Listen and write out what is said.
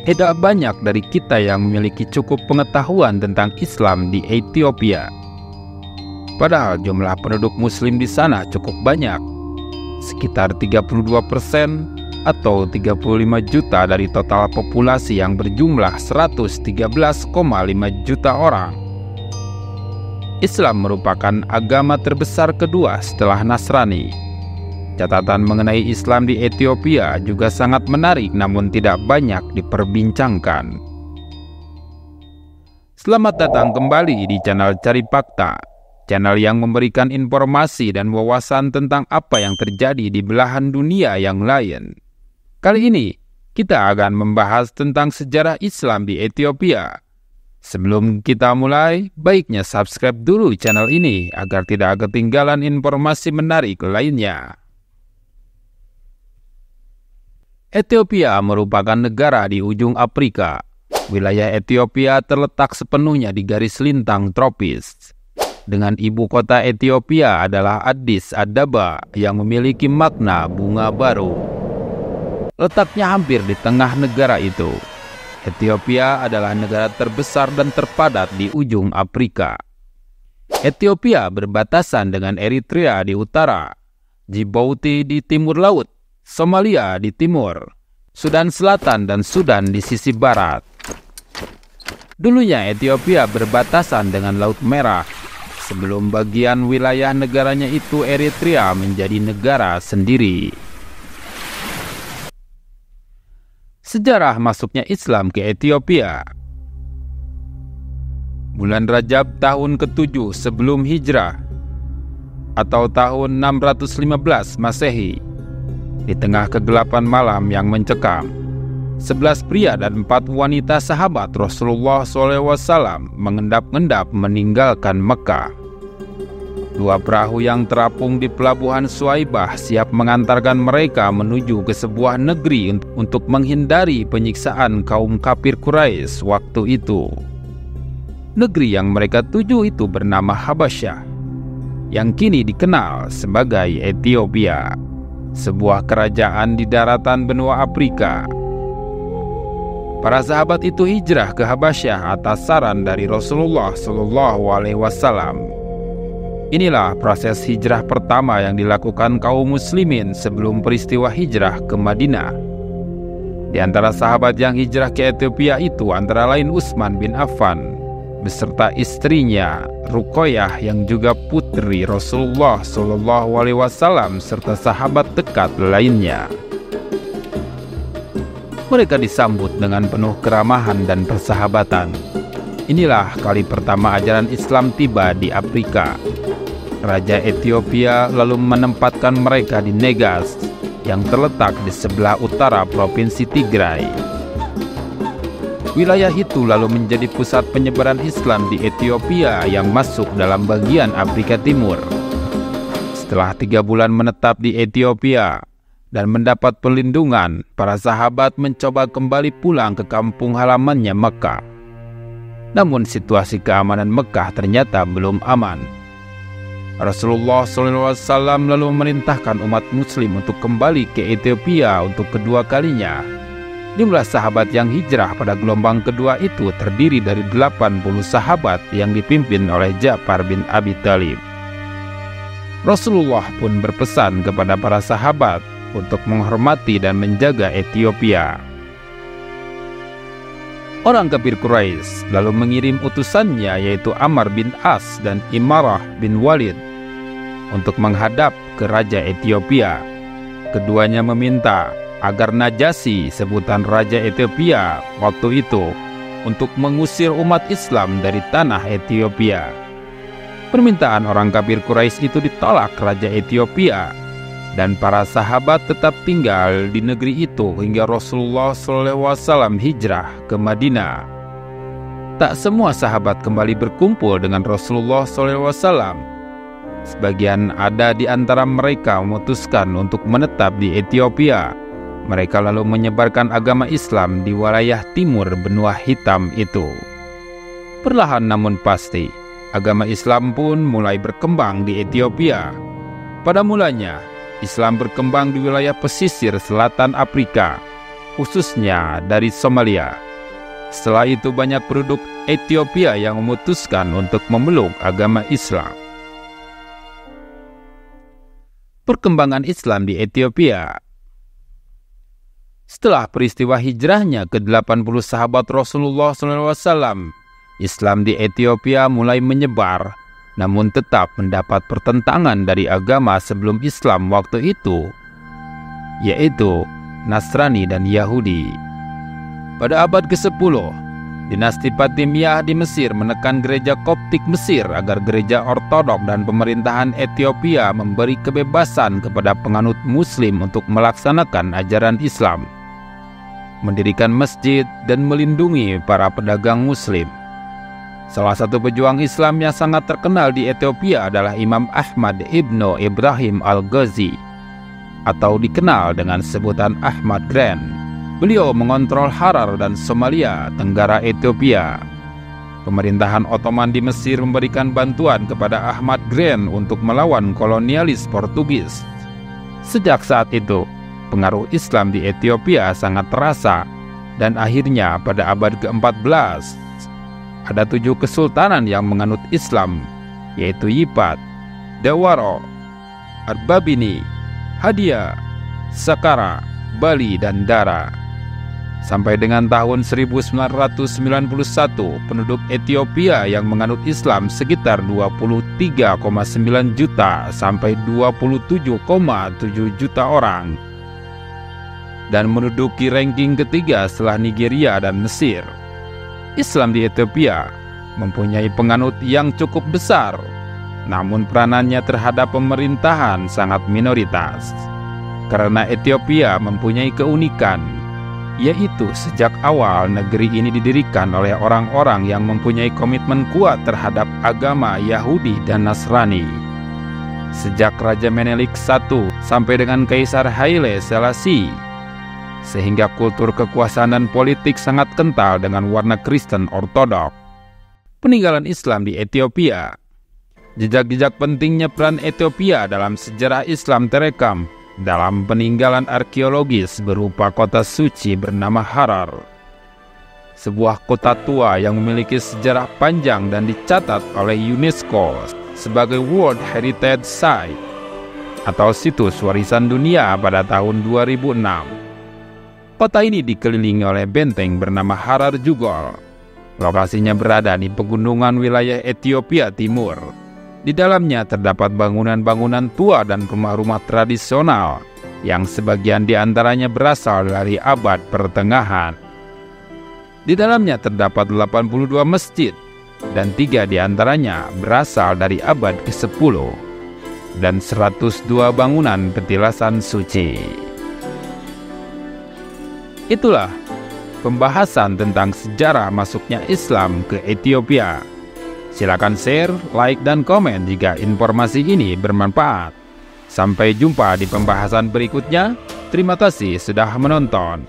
Tidak banyak dari kita yang memiliki cukup pengetahuan tentang Islam di Ethiopia. Padahal jumlah penduduk muslim di sana cukup banyak, sekitar 32% atau 35 juta dari total populasi yang berjumlah 113,5 juta orang. Islam merupakan agama terbesar kedua setelah Nasrani. Catatan mengenai Islam di Ethiopia juga sangat menarik namun tidak banyak diperbincangkan. Selamat datang kembali di channel Cari Fakta, channel yang memberikan informasi dan wawasan tentang apa yang terjadi di belahan dunia yang lain. Kali ini, kita akan membahas tentang sejarah Islam di Ethiopia. Sebelum kita mulai, baiknya subscribe dulu channel ini agar tidak ketinggalan informasi menarik lainnya. Ethiopia merupakan negara di ujung Afrika. Wilayah Ethiopia terletak sepenuhnya di garis lintang tropis. Dengan ibu kota Ethiopia adalah Addis Ababa yang memiliki makna bunga baru. Letaknya hampir di tengah negara itu. Ethiopia adalah negara terbesar dan terpadat di ujung Afrika. Ethiopia berbatasan dengan Eritrea di utara, Djibouti di timur laut, Somalia di timur, Sudan Selatan dan Sudan di sisi barat. Dulunya Ethiopia berbatasan dengan Laut Merah, sebelum bagian wilayah negaranya itu Eritrea menjadi negara sendiri. Sejarah masuknya Islam ke Ethiopia. Bulan Rajab tahun ke-7 sebelum Hijrah atau tahun 615 Masehi, di tengah kegelapan malam yang mencekam, 11 pria dan 4 wanita sahabat Rasulullah SAW mengendap-endap meninggalkan Mekah. 2 perahu yang terapung di pelabuhan Suaibah siap mengantarkan mereka menuju ke sebuah negeri untuk menghindari penyiksaan kaum kafir Quraisy waktu itu. Negeri yang mereka tuju itu bernama Habasyah, yang kini dikenal sebagai Ethiopia, sebuah kerajaan di daratan benua Afrika. Para sahabat itu hijrah ke Habasyah atas saran dari Rasulullah SAW. Inilah proses hijrah pertama yang dilakukan kaum muslimin sebelum peristiwa hijrah ke Madinah. Di antara sahabat yang hijrah ke Ethiopia itu antara lain Utsman bin Affan beserta istrinya Ruqayyah yang juga putri Rasulullah SAW serta sahabat dekat lainnya. Mereka disambut dengan penuh keramahan dan persahabatan. Inilah kali pertama ajaran Islam tiba di Afrika. Raja Ethiopia lalu menempatkan mereka di Negas yang terletak di sebelah utara Provinsi Tigray. Wilayah itu lalu menjadi pusat penyebaran Islam di Ethiopia yang masuk dalam bagian Afrika Timur. Setelah 3 bulan menetap di Ethiopia dan mendapat perlindungan, para sahabat mencoba kembali pulang ke kampung halamannya Mekah. Namun situasi keamanan Mekah ternyata belum aman. Rasulullah SAW lalu memerintahkan umat muslim untuk kembali ke Ethiopia untuk kedua kalinya. Jumlah sahabat yang hijrah pada gelombang kedua itu terdiri dari 80 sahabat yang dipimpin oleh Ja'far bin Abi Thalib. Rasulullah pun berpesan kepada para sahabat untuk menghormati dan menjaga Ethiopia. Orang kafir Quraisy lalu mengirim utusannya yaitu Amr bin As dan Imarah bin Walid untuk menghadap ke Raja Ethiopia. Keduanya meminta agar Najasyi, sebutan Raja Ethiopia waktu itu, untuk mengusir umat Islam dari tanah Ethiopia. Permintaan orang kafir Quraisy itu ditolak Raja Ethiopia, dan para sahabat tetap tinggal di negeri itu hingga Rasulullah SAW hijrah ke Madinah. Tak semua sahabat kembali berkumpul dengan Rasulullah SAW. Sebagian ada di antara mereka memutuskan untuk menetap di Ethiopia. Mereka lalu menyebarkan agama Islam di wilayah timur benua hitam itu. Perlahan namun pasti, agama Islam pun mulai berkembang di Ethiopia. Pada mulanya, Islam berkembang di wilayah pesisir selatan Afrika, khususnya dari Somalia. Setelah itu banyak penduduk Ethiopia yang memutuskan untuk memeluk agama Islam. Perkembangan Islam di Ethiopia. Setelah peristiwa hijrahnya ke-80 sahabat Rasulullah SAW, Islam di Ethiopia mulai menyebar, namun tetap mendapat pertentangan dari agama sebelum Islam waktu itu, yaitu Nasrani dan Yahudi. Pada abad ke-10, dinasti Fatimiyah di Mesir menekan gereja Koptik Mesir agar gereja Ortodok dan pemerintahan Ethiopia memberi kebebasan kepada penganut Muslim untuk melaksanakan ajaran Islam, mendirikan masjid, dan melindungi para pedagang Muslim. Salah satu pejuang Islam yang sangat terkenal di Ethiopia adalah Imam Ahmad Ibnu Ibrahim Al-Ghazi, atau dikenal dengan sebutan Ahmad Grand. Beliau mengontrol Harar dan Somalia, Tenggara Ethiopia. Pemerintahan Ottoman di Mesir memberikan bantuan kepada Ahmad Grand untuk melawan kolonialis Portugis. Sejak saat itu, pengaruh Islam di Ethiopia sangat terasa, dan akhirnya pada abad ke-14, ada 7 kesultanan yang menganut Islam, yaitu Yipat, Dewaro, Arbabini, Hadia, Sakara, Bali, dan Dara. Sampai dengan tahun 1991, penduduk Ethiopia yang menganut Islam sekitar 23,9 juta sampai 27,7 juta orang, dan menduduki ranking ketiga setelah Nigeria dan Mesir. Islam di Ethiopia mempunyai penganut yang cukup besar, namun peranannya terhadap pemerintahan sangat minoritas. Karena Ethiopia mempunyai keunikan, yaitu sejak awal negeri ini didirikan oleh orang-orang yang mempunyai komitmen kuat terhadap agama Yahudi dan Nasrani. Sejak Raja Menelik I sampai dengan Kaisar Haile Selassie, sehingga kultur kekuasaan dan politik sangat kental dengan warna Kristen Ortodok. Peninggalan Islam di Ethiopia. Jejak-jejak pentingnya peran Ethiopia dalam sejarah Islam terekam dalam peninggalan arkeologis berupa kota suci bernama Harar, sebuah kota tua yang memiliki sejarah panjang dan dicatat oleh UNESCO sebagai World Heritage Site atau situs warisan dunia pada tahun 2006. Kota ini dikelilingi oleh benteng bernama Harar Jugol. Lokasinya berada di pegunungan wilayah Ethiopia Timur. Di dalamnya terdapat bangunan-bangunan tua dan rumah-rumah tradisional yang sebagian di antaranya berasal dari abad pertengahan. Di dalamnya terdapat 82 masjid dan 3 di antaranya berasal dari abad ke-10 dan 102 bangunan petilasan suci. Itulah pembahasan tentang sejarah masuknya Islam ke Ethiopia. Silakan share, like, dan komen jika informasi ini bermanfaat. Sampai jumpa di pembahasan berikutnya. Terima kasih sudah menonton.